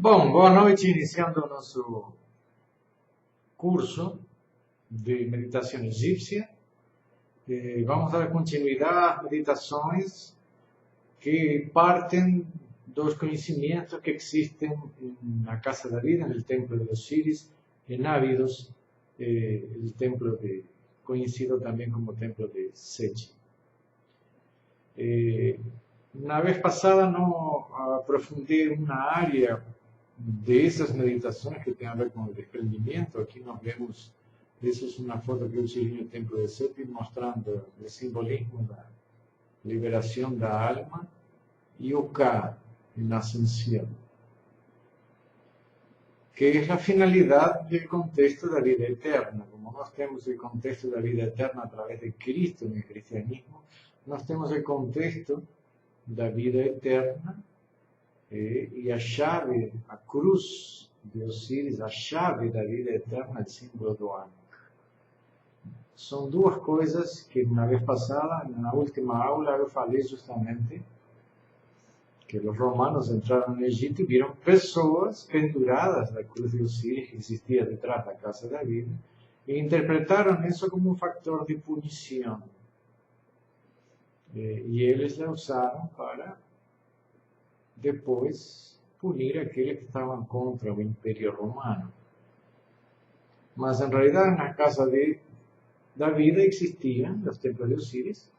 Bom, boa noite, iniciando o nosso curso de meditação egípcia. Vamos dar continuidade às meditações que partem dos conhecimentos que existem na Casa da Vida, no Templo de Osíris, em Ábidos, o templo conhecido também como Templo de Seti. Na vez passada não aprofundei uma área de esas meditaciones que tienen a ver con el desprendimiento. Aquí nos vemos, eso es una foto que yo hice en el templo de Seti mostrando el simbolismo de la liberación de la alma y o Ka en la ascensión, que es la finalidad del contexto de la vida eterna. Como nós temos el contexto de la vida eterna a través de Cristo en el cristianismo, nós temos el contexto de la vida eterna e a chave, a cruz de Osíris, a chave da vida eterna, o símbolo do ano. São duas coisas que na vez passada, na última aula, eu falei justamente que os romanos entraram no Egito e viram pessoas penduradas da cruz de Osíris que existia detrás da Casa da Vida e interpretaram isso como um fator de punição. E eles la usaram para depois punir aqueles que estavam contra o Império Romano. Mas, em realidade, na Casa da Vida existiam os templos de Osíris,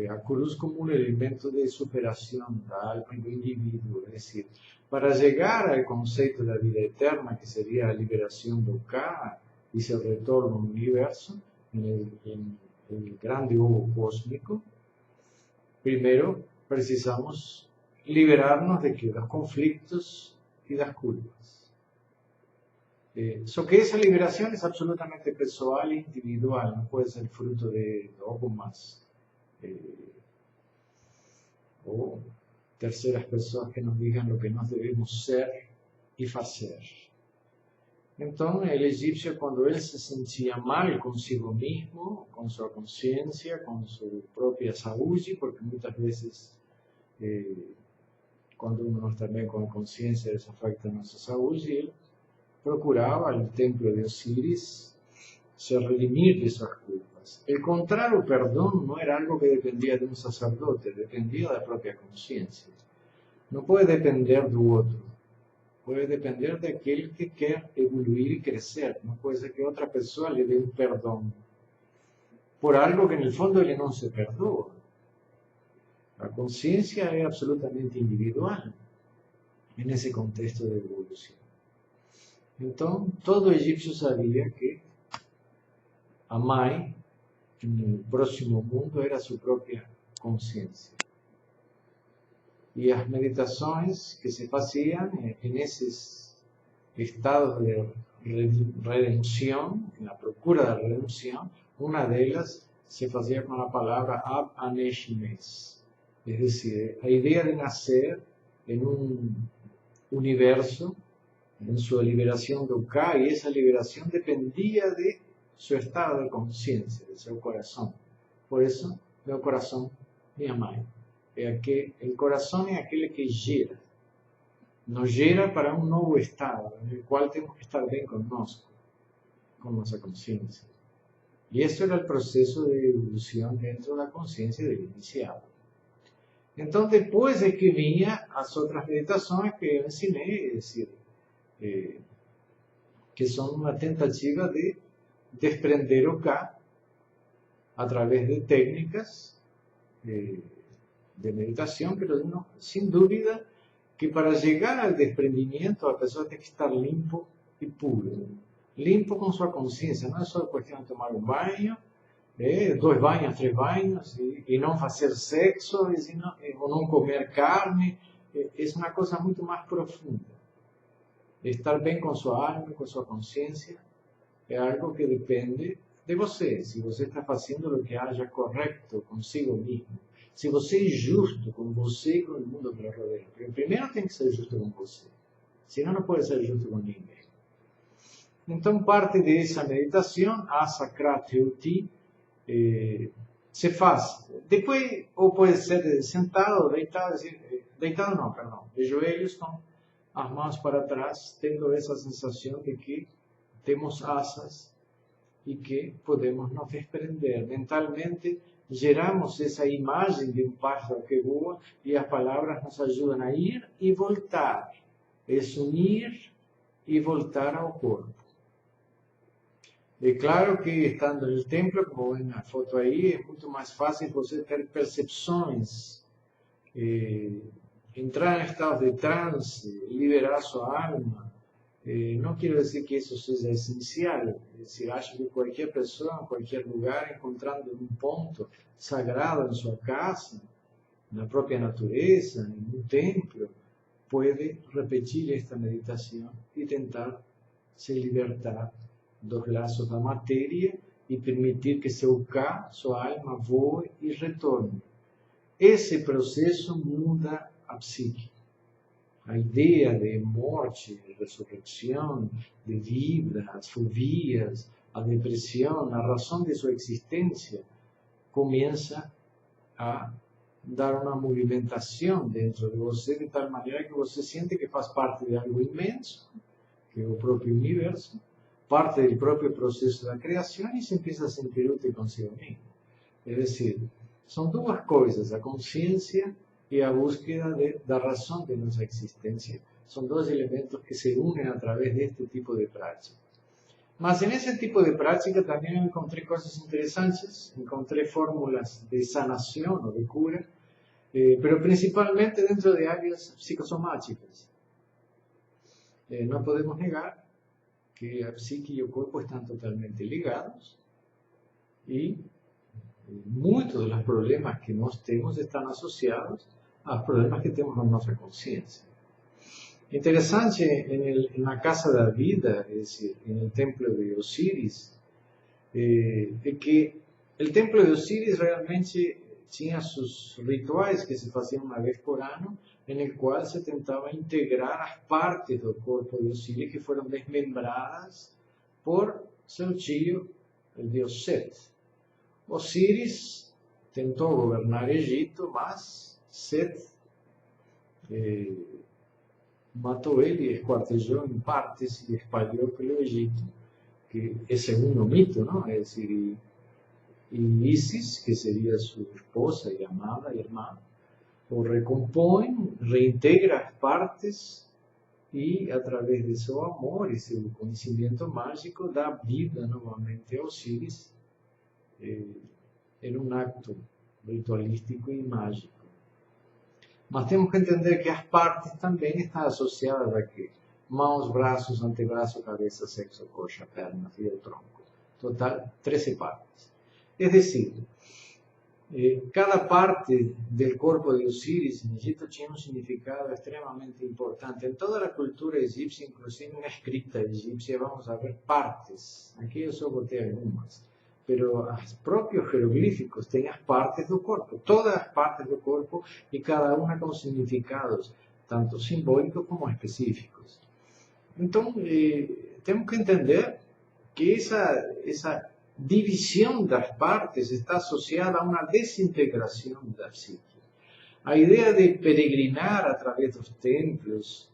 a cruz como um elemento de superação da alma e do indivíduo. É decir, para chegar ao conceito da vida eterna, que seria a liberação do Ka e seu retorno ao universo, no grande ovo cósmico, primeiro precisamos liberarnos de que? Dos conflictos y das culpas. Só que esa liberación es absolutamente personal e individual, no puede ser fruto de algo más. O terceras personas que nos digan lo que nós debemos ser y hacer. Entonces, el egipcio, cuando él se sentía mal consigo mismo, con su conciencia, con su propia saúde, porque muchas veces quando uno não está bem com a consciência, isso afeta a nossa saúde, ele procurava o templo de Osíris se redimir de suas culpas. Encontrar o perdão não era algo que dependia de um sacerdote, dependia da própria consciência. Não pode depender do outro, pode depender daquele que quer evoluir e crescer. Não pode ser que outra pessoa lhe dê um perdão por algo que, no fundo, ele não se perdoa. A consciência é absolutamente individual nesse contexto de evolução. Então, todo egípcio sabia que a mãe, no próximo mundo, era a sua própria consciência. E as meditações que se faziam nesses estados de redenção, na procura da redenção, uma delas se fazia com a palavra Ab Aneshimes. Es decir, la idea de nacer en un universo, en su liberación do Ka, y esa liberación dependía de su estado de conciencia, de su corazón. Por eso, meu corazón, minha mãe. El corazón es aquel que gera. Nos gera para un nuevo estado, en el cual tenemos que estar bien con nosotros, con nuestra conciencia. Y eso era el proceso de evolución dentro de la conciencia del iniciado. Então, depois é que vinha as outras meditações que eu ensinei, é decir, que são uma tentativa de desprender o Ka através de técnicas de meditação, mas sem dúvida que para chegar ao desprendimento a pessoa tem que estar limpo e puro. Limpo com sua consciência, não é só questão de tomar um banho, 2 banhos, 3 banhos, e não fazer sexo, ou não comer carne, é uma coisa muito mais profunda. Estar bem com sua alma, com sua consciência, é algo que depende de você. Se você está fazendo o que acha correto consigo mesmo, se você é justo com você e com o mundo que lhe rodeia. Porque primeiro tem que ser justo com você, senão não pode ser justo com ninguém. Então, parte dessa meditação, Asakrat Heuti, se faz. Depois, ou pode ser sentado, deitado, deitado não, perdão, de joelhos as mãos para trás, tendo essa sensação de que temos asas e que podemos nos desprender. Mentalmente, geramos essa imagem de um pássaro que voa e as palavras nos ajudam a ir e voltar, es unir e voltar ao corpo. É claro que estando no templo, como ven na foto aí, é muito mais fácil você ter percepções, entrar em estado de transe, liberar sua alma. Não quero dizer que isso seja essencial, es decir, acho que qualquer pessoa, em qualquer lugar, encontrando um ponto sagrado em sua casa, na própria natureza, em um templo, pode repetir esta meditação e tentar se libertar dos laços da matéria e permitir que seu cá, sua alma, voe e retorne. Esse processo muda a psique. A ideia de morte, de ressurreição, de vida, as fobias, a depressão, a razão de sua existência, começa a dar uma movimentação dentro de você, de tal maneira que você sente que faz parte de algo imenso, que é o próprio universo, parte do próprio processo da criação e se empieza a sentir útil consigo mesmo. É decir, são duas coisas, a consciência e a búsqueda da razão de nossa existência. São dois elementos que se unem através deste tipo de prática. Mas nesse tipo de prática também eu encontrei coisas interessantes, encontrei fórmulas de sanação ou de cura, pero principalmente dentro de áreas psicosomáticas. Não podemos negar que a psique e o corpo estão totalmente ligados e muitos dos problemas que nós temos estão associados aos problemas que temos na nossa consciência. Interessante, na Casa da Vida, es decir, no templo de Osiris, que o templo de Osiris realmente tinha seus rituais que se faziam uma vez por ano, em qual se tentava integrar as partes do corpo de Osiris que foram desmembradas por seu tio, o deus Set. Osiris tentou governar Egito, mas Set matou ele, esquartejou em partes e espalhou pelo Egito, que é segundo o mito, não? É decir, e Isis, que seria sua esposa e amada irmã, o recompõe, reintegra as partes e, através de seu amor e seu conhecimento mágico, dá vida novamente a Osiris em um acto ritualístico e mágico. Mas temos que entender que as partes também estão associadas a quê? Mãos, braços, antebraço, cabeça, sexo, coxa, pernas e o tronco. Total, 13 partes. Es decir, cada parte del corpo de Osiris en Egipto tiene un significado extremadamente importante. En toda la cultura egipcia, inclusive en la escrita egipcia, vamos a ver partes. Aquí yo solo boté algunas. Pero los propios jeroglíficos tienen as partes do corpo, todas as partes do corpo y cada una con significados, tanto simbólicos como específicos. Entonces, tenemos que entender que esa división das partes está asociada a una desintegración da psique. A idea de peregrinar a través dos templos,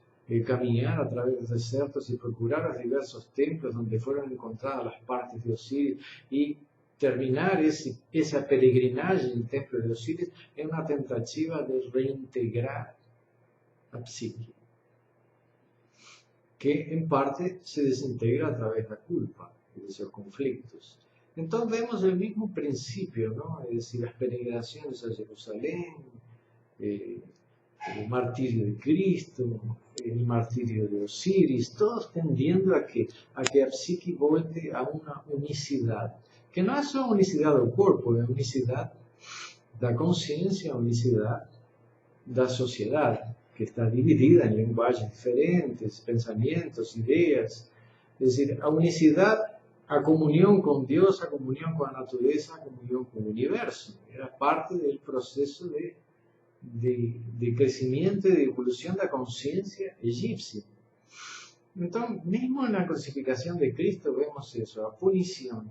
caminhar a través dos desertos y procurar los diversos templos donde fueron encontradas las partes de Osiris y terminar esa peregrinaje en el templo de Osiris es una tentativa de reintegrar a psique, que en parte se desintegra a través de la culpa y de sus conflictos. Entonces vemos el mismo principio, ¿no? Es decir, las peregrinaciones a Jerusalén, el martirio de Cristo, el martirio de Osiris, todos tendiendo a que a psique volte a una unicidad, que no es solo unicidad del cuerpo, es unicidad da conciencia, unicidad da sociedad, que está dividida en lenguajes diferentes, pensamientos, ideas, es decir, a unicidad, a comunión con Dios, a comunión con la naturaleza, a comunión con el universo. Era parte del proceso de crecimiento y de evolución de la conciencia egipcia. Entonces, mismo en la crucificación de Cristo vemos eso, a punición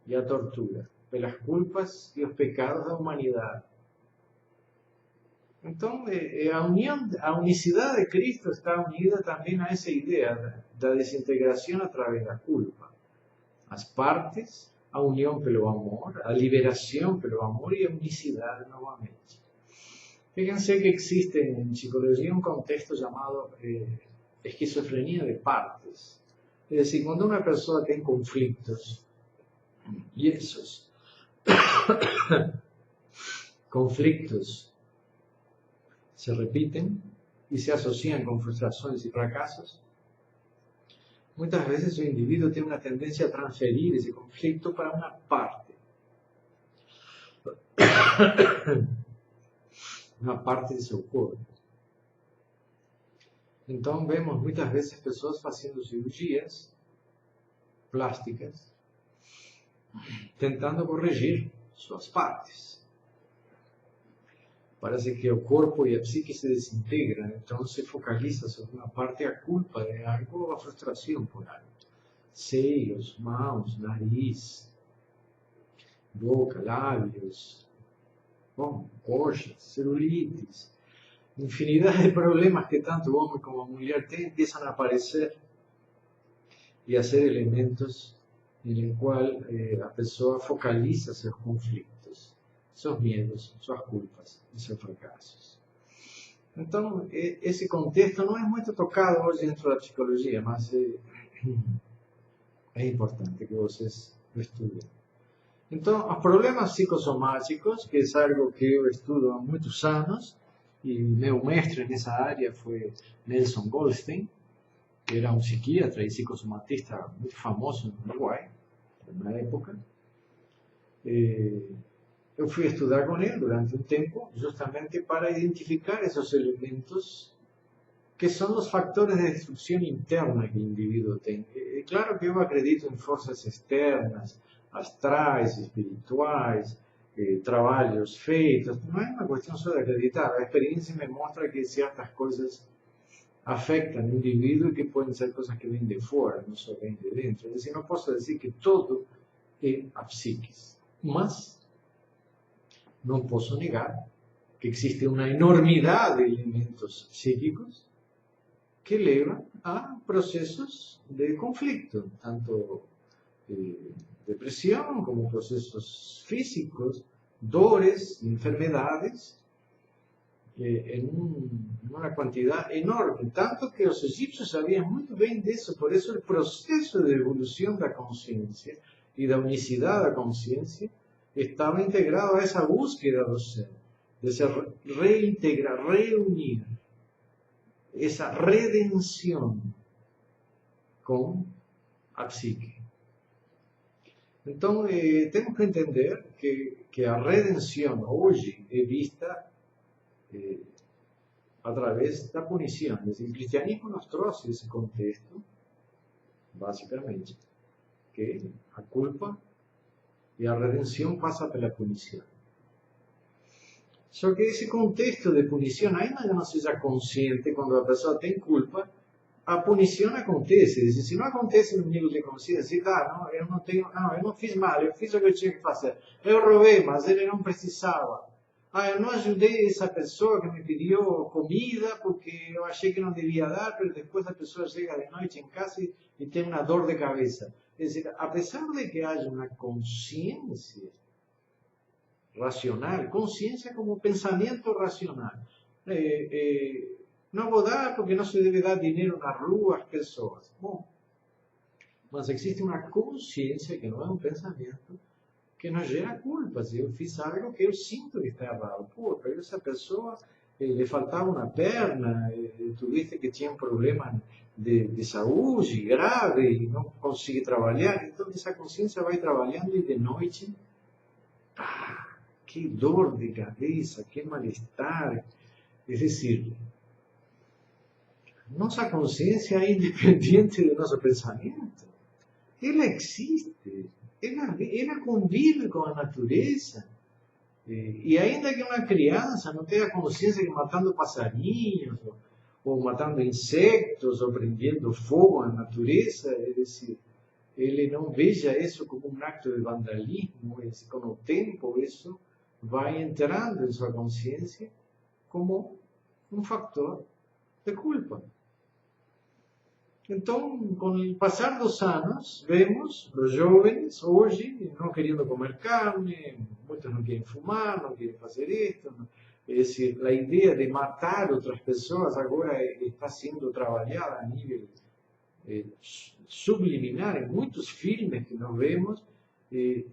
y a tortura, de las culpas y los pecados de la humanidad. Então, a unicidade de Cristo está unida também a essa ideia da desintegração através da culpa. As partes, a união pelo amor, a liberação pelo amor e a unicidade novamente. Fíjense que existe em psicologia um contexto chamado esquizofrenia de partes. Es decir, quando uma pessoa tem conflitos, e esses conflitos se repiten y se asocian con frustraciones y fracasos, muchas veces el individuo tiene una tendencia a transferir ese conflicto para una parte de su cuerpo. Entonces vemos muchas veces personas haciendo cirugías plásticas, tentando corregir sus partes. Parece que el cuerpo y la psique se desintegran, entonces se focaliza sobre una parte a culpa de algo o a frustración por algo. Seios, mãos, nariz, boca, lábios, coxas, celulites, infinidad de problemas que tanto el hombre como la mujer tienen empiezan a aparecer y a ser elementos en el cual la persona focaliza sus conflictos, sus miedos, sus culpas y sus fracasos. Entonces, ese contexto no es muy tocado hoy dentro de la psicología, mas es importante que ustedes lo estudien. Entonces, los problemas psicosomáticos, que es algo que yo estudio há muchos años, y mi maestro en esa área fue Nelson Goldstein, que era un psiquiatra y psicosomatista muy famoso en Uruguay, en una época. Yo fui a estudiar con él durante un tiempo, justamente para identificar esos elementos que son los factores de destrucción interna que el individuo tiene. Claro que yo acredito en fuerzas externas, astrais, espirituales, trabajos feitos. No es una cuestión solo de acreditar. La experiencia me muestra que ciertas cosas afectan al individuo y que pueden ser cosas que vienen de fuera, no solo vienen de dentro. Es decir, no puedo decir que todo es a psiquis, mas no puedo negar que existe una enormidad de elementos psíquicos que llevan a procesos de conflicto, tanto depresión como procesos físicos, dores, enfermedades, en una cantidad enorme, tanto que los egipcios sabían muy bien de eso. Por eso el proceso de evolución de la conciencia y de unicidad de la conciencia estaba integrado a esa búsqueda del ser, de se reintegrar, reunir, esa redención con la psique. Entonces, tenemos que entender que la redención hoy es vista a través de la punición. Es decir, el cristianismo nos trae ese contexto, básicamente, que la culpa y la redención pasa por la punición. Só que ese contexto de punición, ainda que no sea consciente, cuando la persona tiene culpa, a punição acontece. Diz, se não acontece no nível de consciência, não, eu não fiz mal, eu fiz o que eu tinha que fazer. Eu roubei, mas ele não precisava. Eu não ajudei essa pessoa que me pediu comida porque eu achei que não devia dar, mas depois a pessoa chega de noite em casa e tem uma dor de cabeça. É dizer, apesar de que haja uma consciência racional, consciência como pensamento racional, não vou dar porque não se deve dar dinheiro na rua às pessoas. Bom, mas existe uma consciência que não é um pensamento que nos gera culpa. Se eu fiz algo que eu sinto que está errado, pô, para essa pessoa lhe faltava uma perna, tuviste que tinha um problema de saúde grave e não consegui trabalhar, então essa consciência vai trabalhando e de noite, que dor de cabeça, que mal-estar. É decir, nossa consciência é independente do nosso pensamento. Ela existe. Ela convive com a natureza. E ainda que uma criança não tenha consciência que matando passarinhos, ou matando insectos, ou prendendo fogo na natureza, é decir, ele não veja isso como um acto de vandalismo. Com o tempo, isso vai entrando em sua consciência como un factor de culpa. Entonces, con el pasar dos años, vemos los jóvenes hoy no queriendo comer carne, muchos no quieren fumar, no quieren hacer esto. ¿No? Es decir, la idea de matar a otras personas ahora está siendo trabajada a nivel subliminar. En muchos filmes que nos vemos,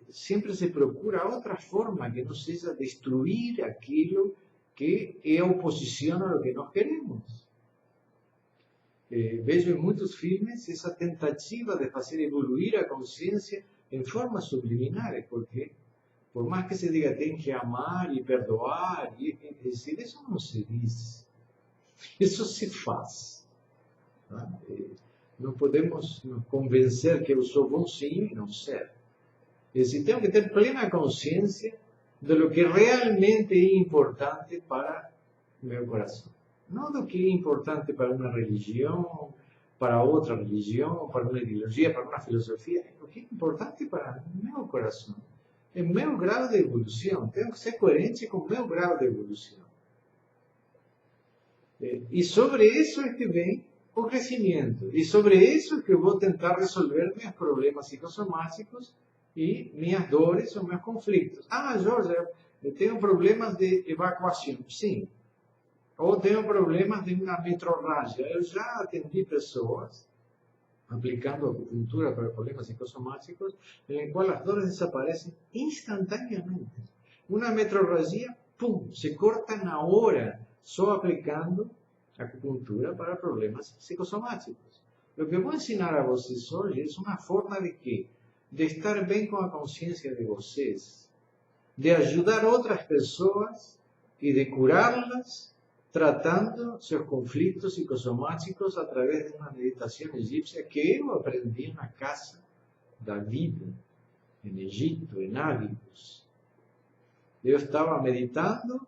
siempre se procura otra forma que no sea destruir aquello que es oposición a lo que nos queremos. Vejo en muchos filmes esa tentativa de hacer evoluir a conciencia en formas subliminares, porque por más que se diga ten que amar y perdoar, es decir, eso no se dice, eso se faz. ¿No? No podemos nos convencer que eu sou bonzinho e não ser. Es decir, tengo que tener plena conciencia de lo que realmente es importante para mi corazón. No lo que es importante para una religión, para otra religión, para una ideología, para una filosofía. Lo que es importante para mi corazón. Es mi grado de evolución. Tengo que ser coherente con mi grado de evolución. Y sobre eso es que viene el crecimiento. Y sobre eso es que voy a intentar resolver mis problemas psicosomáticos y mis dores o mis conflictos. Ah, Jorge, tengo problemas de evacuación. Sí. Ou tenho problemas de uma metrorragia. Eu já atendi pessoas aplicando acupuntura para problemas psicosomáticos, em que as dores desaparecem instantaneamente. Uma metrorragia, pum, se corta na hora, só aplicando acupuntura para problemas psicosomáticos. O que eu vou ensinar a vocês hoje é uma forma de quê? De estar bem com a consciência de vocês, de ajudar outras pessoas e de curá-las, tratando seus conflitos psicosomáticos a través de uma meditação egípcia que eu aprendi na casa da vida, em Egito, em Ábidos. Eu estava meditando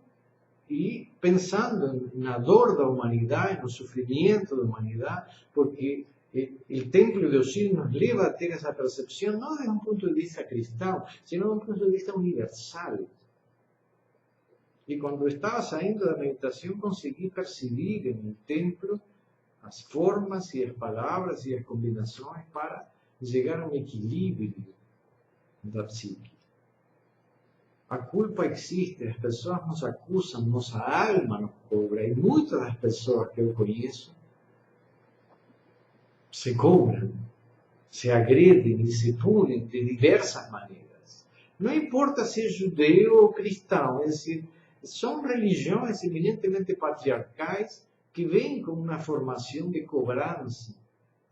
e pensando na dor da humanidade, no sofrimento da humanidade, porque o templo de Osíris nos leva a ter essa percepção não de um ponto de vista cristão, sino de um ponto de vista universal. E quando estava saindo da meditação, consegui perceber no templo as formas e as palavras e as combinações para chegar a um equilíbrio da psique. A culpa existe, as pessoas nos acusam, nossa alma nos cobra, e muitas das pessoas que eu conheço se cobram, se agredem e se punem de diversas maneiras. Não importa se é judeu ou cristão, é decir, são religiões eminentemente patriarcais que vêm com uma formação de cobrança,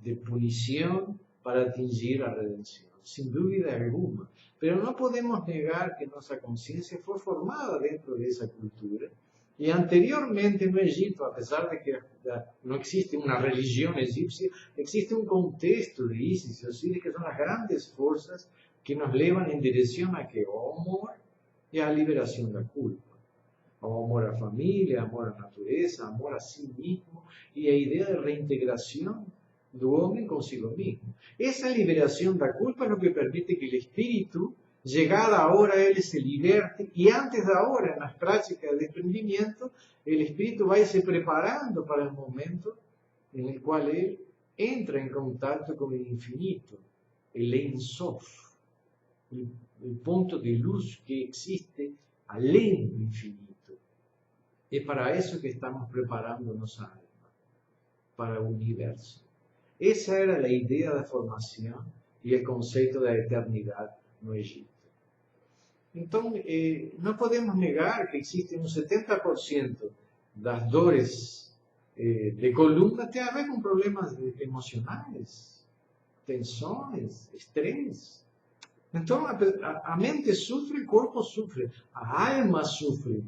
de punição para atingir a redenção, sem dúvida alguma. Mas não podemos negar que nossa consciência foi formada dentro dessa cultura. E anteriormente no Egito, apesar de que não existe uma religião egípcia, existe um contexto de Isis e Osíris que são as grandes forças que nos levam em direção a que? Ao amor e à liberação da culpa. Ao amor à família, amor à natureza, amor a si mesmo e a ideia de reintegração do homem consigo mesmo. Essa liberação da culpa é o que permite que o espírito, llegada a hora, ele se liberte e antes da hora, nas práticas de desprendimento, o espírito vai se preparando para o momento em qual ele entra em contato com o infinito, o Ein Sof, o ponto de luz que existe além do infinito. É para isso que estamos preparando nossa alma, para o universo. Essa era a ideia da formação e o conceito da eternidade no Egito. Então, não podemos negar que existem um 70% das dores de coluna tem a ver com problemas emocionais, tensões, estresse. Então, a mente sofre, o corpo sofre, a alma sofre,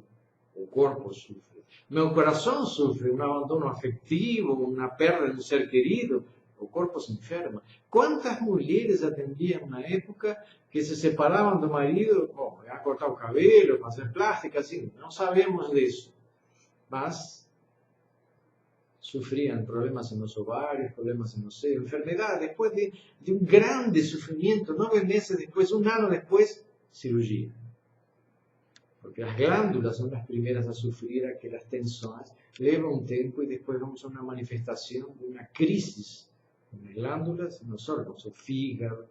o corpo sofre. Meu coração sofre um abandono afetivo, uma perda de um ser querido, o corpo se enferma. Quantas mulheres atendiam na época que se separavam do marido, bom, iam cortar o cabelo, fazer plástica, assim, não sabemos disso. Mas sofriam problemas nos ovários, problemas no seio, enfermidade, depois de um grande sofrimento, 9 meses depois, um ano depois, cirurgia. porque las glándulas son las primeras a sufrir aquellas tensiones, lleva un tiempo y después vamos a una manifestación de una crisis en las glándulas, en los órganos, el fígado,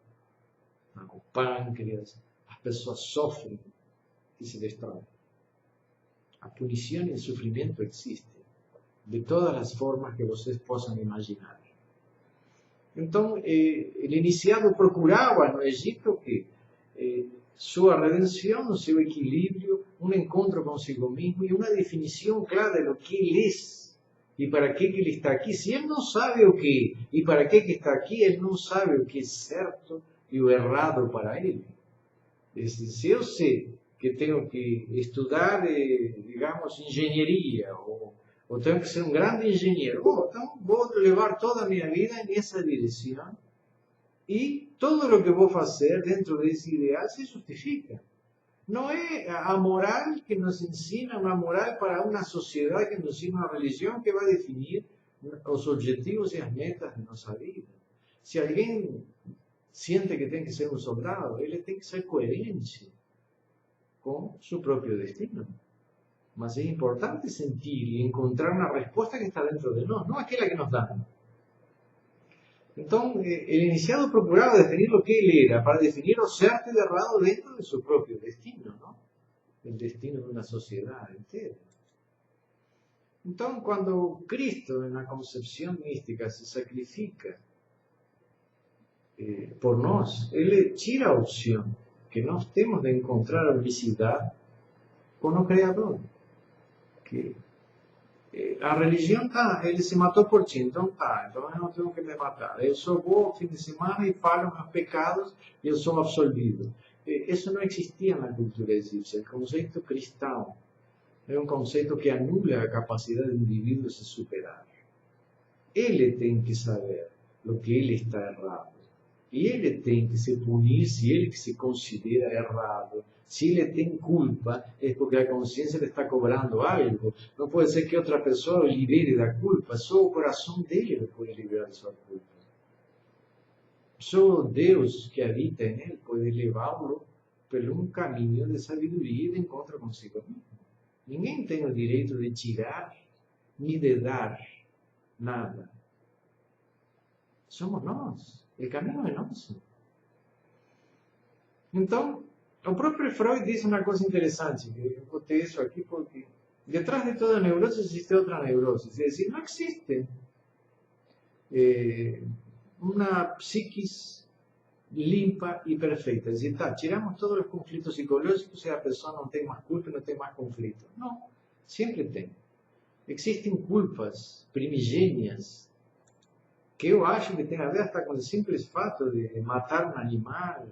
o páncreas, las personas sufren y se destruyen. La punición y el sufrimiento existen, de todas las formas que ustedes puedan imaginar. Entonces, el iniciado procuraba en el Egipto que su redención, su equilibrio, un encuentro consigo mismo y una definición clara de lo que él es y para qué que él está aquí. Si él no sabe o qué y para qué que está aquí, él no sabe o que es cierto y o errado para él. Es decir, si yo sé que tengo que estudiar, digamos, ingeniería o tengo que ser un grande ingeniero, entonces voy a llevar toda mi vida en esa dirección y todo lo que voy a hacer dentro de ese ideal se justifica. No es a moral que nos ensina, una moral para una sociedad que nos ensina una religión que va a definir los objetivos y las metas de nuestra vida. Si alguien siente que tiene que ser un soldado, él tiene que ser coherente con su propio destino. Mas es importante sentir y encontrar una respuesta que está dentro de nosotros, no aquella que nos dan. Entonces, el iniciado procuraba definir lo que él era, para definir lo cierto y errado dentro de su propio destino, ¿no? El destino de una sociedad entera. Entonces, cuando Cristo en la concepción mística se sacrifica por nos, él le tira a opción que nós temos de encontrar a unicidade com o Criador. Que a religião tá, ele se matou por ti, então tá, então eu não tenho que me matar. Eu só vou ao fim de semana e falo meus pecados e eu sou absolvido. Isso não existia na cultura egípcia. O conceito cristão é um conceito que anula a capacidade do indivíduo de se superar. Ele tem que saber o que ele está errado. E ele tem que se punir se ele que se considera errado. Se ele tem culpa, é porque a consciência lhe está cobrando algo. Não pode ser que outra pessoa o libere da culpa. Só o coração dele o pode liberar de sua culpa. Só Deus que habita em ele pode levá-lo por um caminho de sabedoria e de encontro consigo mesmo. Ninguém tem o direito de tirar ni de dar nada. Somos nós. O caminho é nosso. Então, o próprio Freud diz uma coisa interessante. Eu botei isso aqui porque detrás de toda neurose existe outra neurose. É decir, não existe uma psiquis limpa e perfeita. É decir, tá, tiramos todos os conflitos psicológicos e a pessoa não tem mais culpa, não tem mais conflito. Não, sempre tem. Existem culpas primigênias que eu acho que tem a ver hasta com o simples fato de matar um animal,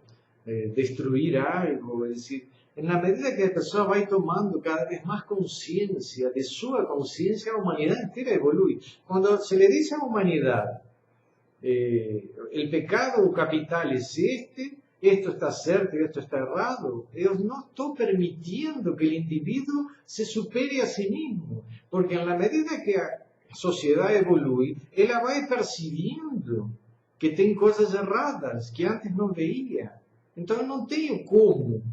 destruir algo. Es decir, na medida que a pessoa vai tomando cada vez mais consciência de sua consciência, a humanidade inteira evolui. Quando se le dice à humanidade, el pecado capital es este, esto está certo y esto está errado, yo no estoy permitiendo que el individuo se supere a sí mismo, porque en la medida que a sociedade evolui, ela vai percebendo que tem coisas erradas que antes não veia. Então eu não tenho como.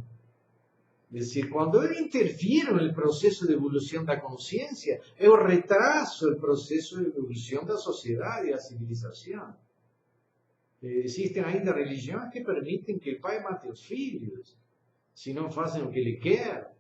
É decir, quando eu interfiro no processo de evolução da consciência, eu retraso o processo de evolução da sociedade e da civilização. Existem ainda religiões que permitem que o pai mate os filhos, se não fazem o que ele quer.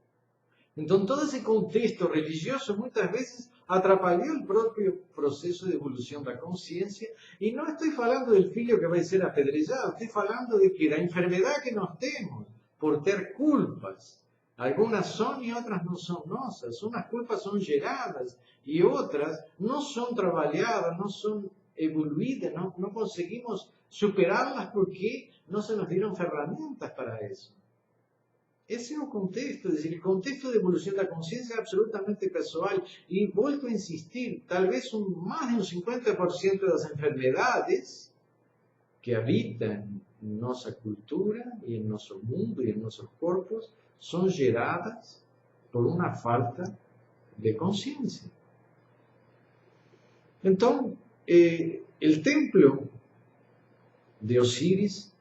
Então todo esse contexto religioso muitas vezes atrapalhou o próprio processo de evolução da consciência, e não estou falando do filho que vai ser apedrejado, estou falando de que da enfermidade que nós temos por ter culpas. Algumas são e outras não são nossas. Umas culpas são geradas e outras não são trabalhadas, não são evoluídas, não conseguimos superá-las porque não se nos deram ferramentas para isso. Esse é o contexto, é decir, o contexto de evolução da consciência é absolutamente pessoal. E volto a insistir, talvez mais de um 50% das enfermidades que habitam em nossa cultura e em nosso mundo e em nossos corpos são geradas por uma falta de consciência. Então, o templo de Osíris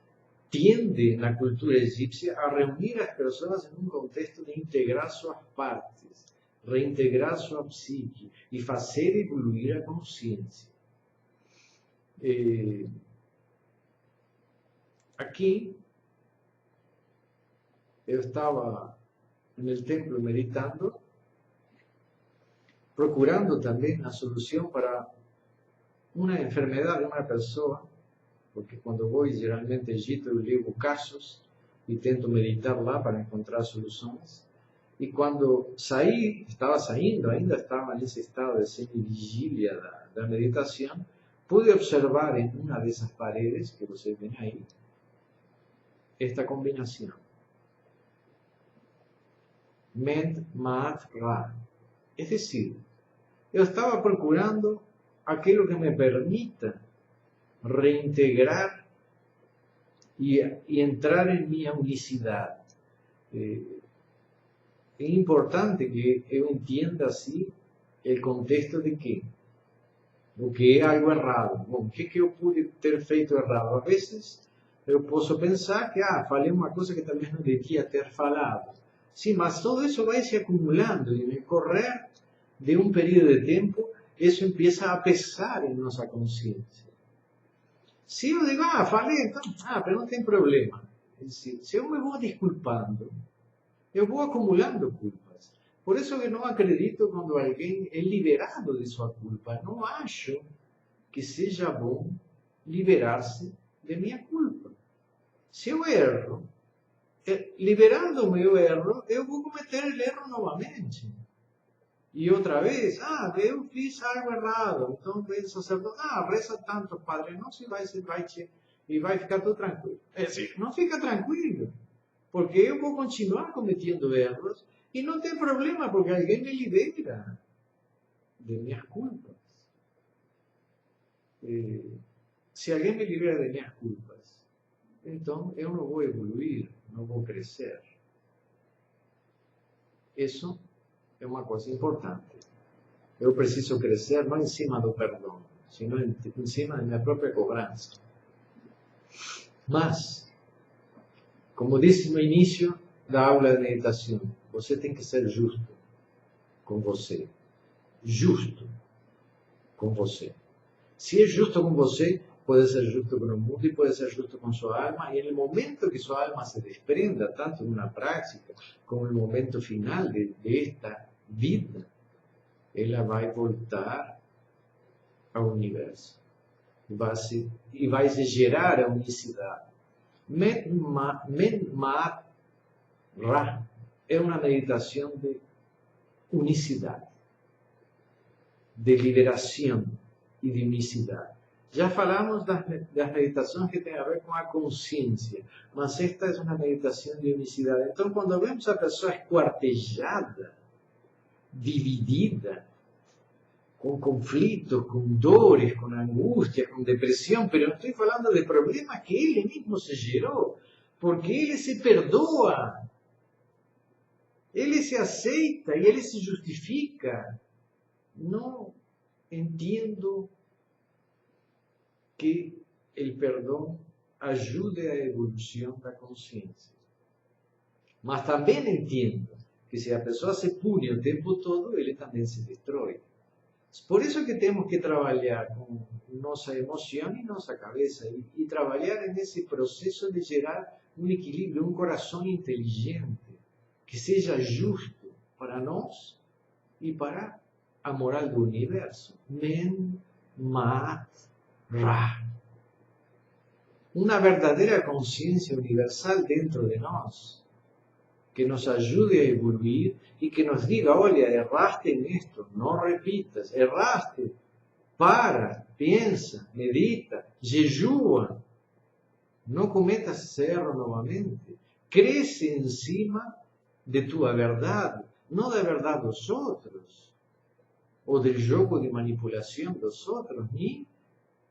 tiende en la cultura egipcia a reunir a las personas en un contexto de integrar sus partes, reintegrar su psique y hacer evoluir a conciencia. Aquí yo estaba en el templo meditando, procurando también una solución para una enfermedad de una persona, porque cuando voy generalmente a Egipto yo llevo casos y tento meditar lá para encontrar soluciones. Y cuando estaba saindo, ainda estaba en ese estado de semi-vigilia de la meditación, pude observar en una de esas paredes que ustedes ven ahí, esta combinación. Ment, Maat, Ra. Es decir, yo estaba procurando aquello que me permita reintegrar y entrar en mi unicidad. Es importante que yo entienda así el contexto de que o que é algo errado. Bom, o que eu pude ter feito errado? A vezes eu posso pensar que falei uma coisa que talvez não devia ter falado. Sim, mas todo isso vai se acumulando e no correr de um período de tempo, isso empieza a pesar em nossa consciência. Se eu digo, falei, então, mas não tem problema. É decir, se eu me vou desculpando, eu vou acumulando culpas. Por eso que no acredito cuando alguien es liberado de su culpa. No acho que sea bom liberarse de mi culpa. Si yo erro, liberando o meu erro, eu vou cometer el erro novamente. E outra vez, eu fiz algo errado. Então vem o sacerdote, reza tanto, Padre Nosso, e vai ficar tudo tranquilo. É decir, não fica tranquilo, porque eu vou continuar cometendo erros. Y no tem problema, porque alguien me libera de mis culpas. Si alguien me libera de mis culpas, entonces yo no voy a evoluir, no voy a crecer. Eso es una cosa importante. Yo preciso crecer no encima del perdón, sino encima de mi propia cobranza. Mas, como disse no início da aula de meditação, você tem que ser justo com você. Justo com você. Se é justo com você, pode ser justo com o mundo e pode ser justo com sua alma. E no momento que sua alma se desprenda, tanto em uma prática como no momento final de esta vida, ela vai voltar ao universo. E vai se gerar a unicidade. Men Maat Ra é uma meditação de unicidade, de liberação e de unicidade. Já falamos das meditações que têm a ver com a consciência, mas esta é uma meditação de unicidade. Então, quando vemos a pessoa esquartejada, dividida, com conflitos, com dores, com angústia, com depressão, mas não estou falando de problemas que ele mesmo se gerou, porque ele se perdoa, ele se aceita e ele se justifica. Não entendo que o perdão ajude a evolução da consciência. Mas também entendo que se a pessoa se pune o tempo todo, ele também se destrói. Por isso que temos que trabalhar com nossa emoção e nossa cabeça e trabalhar nesse processo de gerar um equilíbrio, um coração inteligente, que seja justo para nós e para a moral do universo. Men, Maat, Ra. Uma verdadeira consciência universal dentro de nós, que nos ajude a evoluir y que nos diga, olha, erraste en esto, no repitas, erraste, para, piensa, medita, jejua, no cometas ese error nuevamente, crece encima de tu verdad, no de verdad de los otros, o del juego de manipulación de los otros, ni,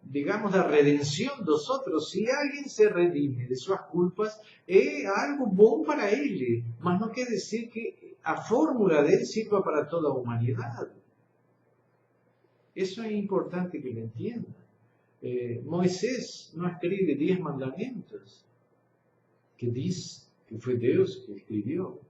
digamos, da redención de los otros. Si alguien se redime de sus culpas, es algo bom para él, mas no quiere decir que a fórmula de él sirva para toda la humanidad. Eso es importante que lo entienda. Moisés no escribe 10 mandamientos, que dice que fue Dios que escribió.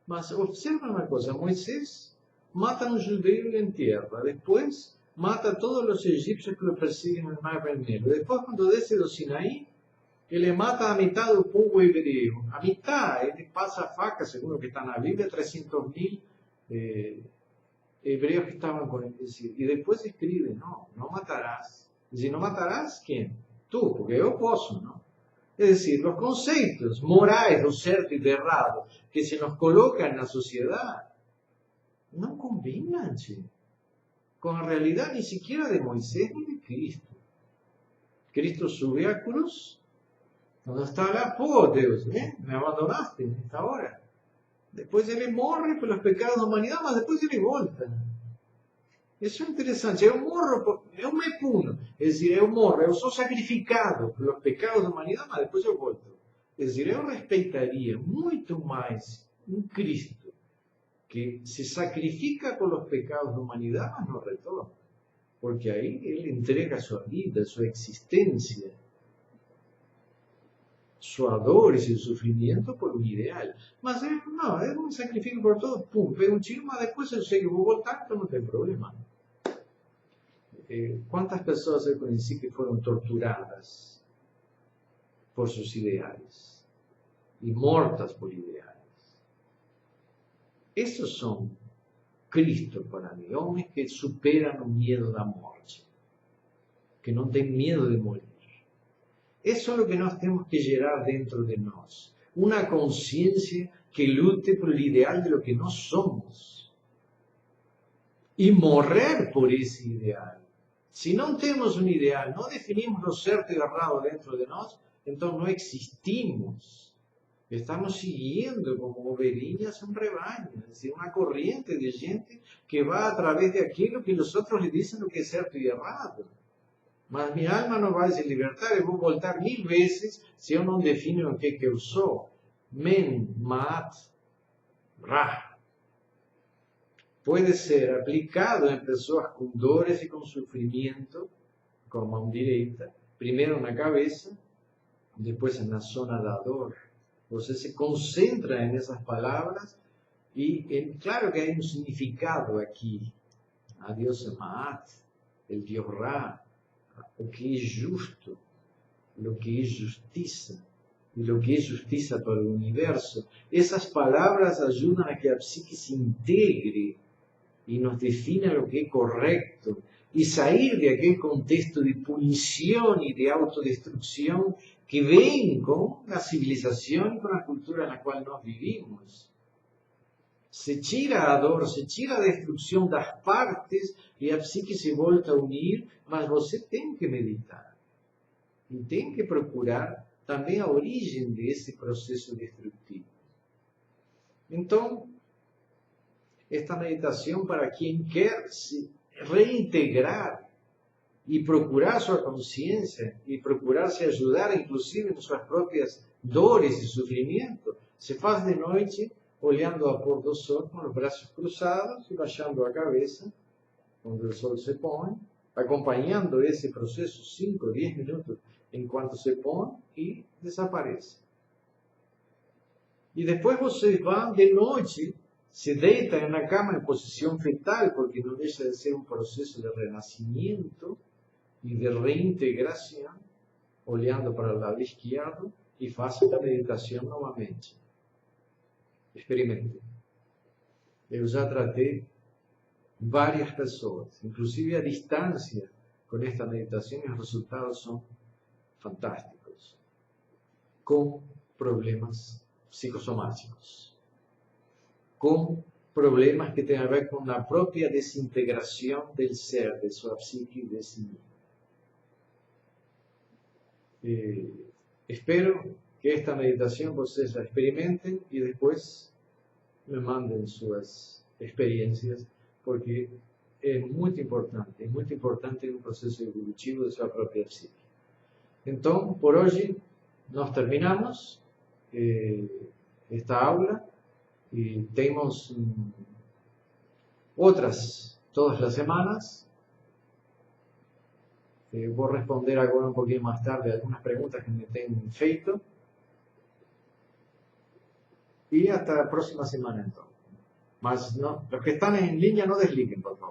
Mas observa una cosa, Moisés mata a un judío y lo entierra, después mata a todos los egipcios que lo persiguen en el mar Vermelho, después cuando desce do Sinaí, ele mata a mitad del pueblo hebreo, a mitad, ele pasa a faca, según lo que está en la Biblia, 300.000 hebreos que estaban con él, y después escribe, no matarás. Y si no matarás, ¿quién? Tú, porque yo posso, ¿no? Es decir, los conceptos morais do certo y de errado que se nos colocan en la sociedad no combinan con la realidad ni siquiera de Moisés ni de Cristo. Cristo sube a cruz, donde está la Deus, me abandonaste en esta hora. Después ele morre pelos pecados da humanidade, mas depois ele volta. Isso é interessante. Eu me puno. É dizer, eu sou sacrificado pelos pecados da humanidade, mas depois eu volto. É dizer, eu respeitaria muito mais um Cristo que se sacrifica pelos pecados da humanidade, mas não retorna. Porque aí ele entrega sua vida, sua existência, sua dor e seu sofrimento por um ideal. Mas eu me sacrifico por todo, pum, pego um tiro, mas depois eu sei que vou voltar, então não tem problema. Quantas pessoas eu conheci que foram torturadas por seus ideais e mortas por ideais? Esses são Cristo para mim, homens que superam o medo da morte, que não têm medo de morrer. Eso es lo que nós temos que gerar dentro de nós. Una conciencia que lute por el ideal de lo que nós somos. Y morrer por ese ideal. Si no tenemos un ideal, no definimos lo certo y errado dentro de nós, entonces no existimos. Estamos siguiendo como ovelhinhas un rebaño, es decir, una corriente de gente que va a través de aquello que los otros le dicen lo que es certo y errado. Mas minha alma não vai se libertar, eu vou voltar 1000 vezes se eu não defino o que eu sou. Men, mat, ra. Pode ser aplicado em pessoas com dores e com sofrimento, com a mão direita, primeiro na cabeça, depois na zona da dor. Você se concentra nessas palavras e claro que há um significado aqui. A Deus é Maat, o Deus Ra, o que é justo, o que é justiça, e o que é justiça para o universo. Essas palavras ajudam a que a psique se integre e nos defina o que é correto e sair de aquele contexto de punição e de autodestruição que vem com a civilização e com a cultura na qual nós vivimos. Se tira a dor, se tira a destruição das partes e a psique se volta a unir, mas você tem que meditar. E tem que procurar também a origem desse processo destrutivo. Então, esta meditação para quem quer se reintegrar e procurar sua consciência e procurar se ajudar, inclusive, em suas próprias dores e sofrimento, se faz de noite, olhando a pôr do sol com os braços cruzados e baixando a cabeça, quando o sol se põe, acompanhando esse processo 5, 10 minutos, enquanto se põe e desaparece. E depois vocês vão de noite, se deitam na cama em posição fetal, porque não deixa de ser um processo de renascimento e de reintegração, olhando para o lado esquerdo e façam a meditação novamente. Experimente. Eu já tratei várias pessoas, inclusive a distância, com esta meditação, e os resultados são fantásticos, com problemas psicossomáticos, com problemas que têm a ver com a própria desintegração do ser, de sua psique e de si mesmo. Espero que esta meditação vocês a experimentem e depois me mandem suas experiências, porque é muito importante no processo evolutivo de sua própria psique. Então, por hoje, nós terminamos esta aula e temos outras todas as semanas. Vou responder agora um pouquinho mais tarde algumas perguntas que me têm feito. Y hasta la próxima semana entonces. Más, no, los que están en línea no desliguen, por favor.